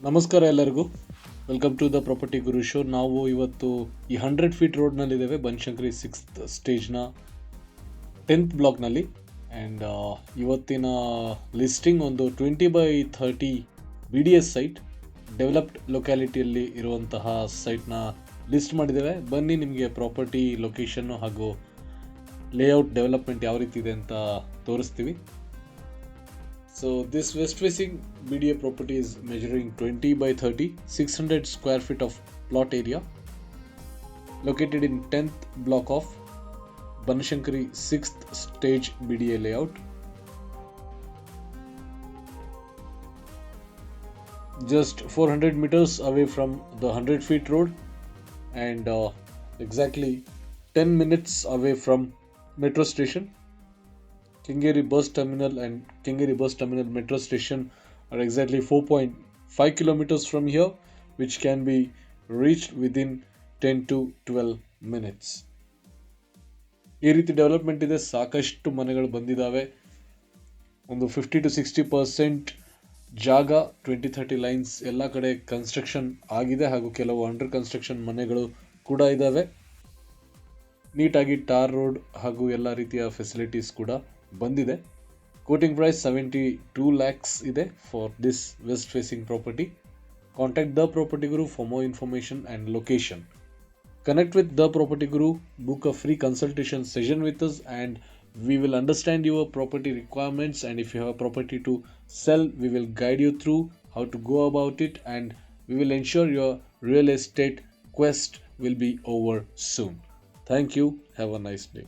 ನಮಸ್ಕಾರ ಎಲ್ಲರಿಗೂ. Welcome to the property Guru show. ನಾವು ಇವತ್ತು ಈ 100 ಫೀಟ್ ರೋಡ್ನಲ್ಲಿದ್ದೇವೆ, ಬನಶಂಕರಿ 6th ಸ್ಟೇಜ್ನ 10th ಬ್ಲಾಕ್ನಲ್ಲಿ. ಆ್ಯಂಡ್ ಇವತ್ತಿನ ಲಿಸ್ಟಿಂಗ್ ಒಂದು 20/30 BDS ಸೈಟ್, ಡೆವಲಪ್ಡ್ ಲೊಕ್ಯಾಲಿಟಿಯಲ್ಲಿ ಇರುವಂತಹ ಸೈಟ್ನ ಲಿಸ್ಟ್ ಮಾಡಿದ್ದೇವೆ. ಬನ್ನಿ ನಿಮಗೆ ಪ್ರಾಪರ್ಟಿ ಲೊಕೇಶನ್ನು ಹಾಗೂ ಲೇಔಟ್ ಡೆವಲಪ್ಮೆಂಟ್ ಯಾವ ರೀತಿ ಇದೆ ಅಂತ ತೋರಿಸ್ತೀವಿ. So this west facing BDA property is measuring 20/30, 600 square feet of plot area, located in 10th block of Banashankari 6th stage BDA layout. Just 400 meters away from the 100 feet road and exactly 10 minutes away from metro station. Kengeri bus terminal and Kengeri bus terminal metro station are exactly 4.5 kilometers from here, which can be reached within 10 to 12 minutes. ಈ ರೀತಿ development ಇದೆ, ಸಾಕಷ್ಟು ಮನೆಗಳು ಬಂದಿದ್ದಾವೆ. ಒಂದು 50 to 60% ಜಾಗ, 20-30 lines ಎಲ್ಲ ಕಡೆ ಕನ್ಸ್ಟ್ರಕ್ಷನ್ ಆಗಿದೆ ಹಾಗೂ ಕೆಲವು ಅಂಡರ್ ಕನ್ಸ್ಟ್ರಕ್ಷನ್ ಮನೆಗಳು ಕೂಡ ಇದ್ದಾವೆ. ನೀಟಾಗಿ ಟಾರ್ ರೋಡ್ ಹಾಗೂ ಎಲ್ಲ ರೀತಿಯ ಫೆಸಿಲಿಟೀಸ್ ಕೂಡ ಬಂದಿದೆ. ಕೋಟಿಂಗ್ ಪ್ರೈಸ್ 72 lakhs ಇದೆ for this west facing property. Contact the property Guru for more information and location. Connect with the Property Guru, book a free consultation session with us, and we will understand your property requirements. And if you have a property to sell, we will guide you through how to go about it, and we will ensure your real estate quest will be over soon. Thank you. Have a nice day.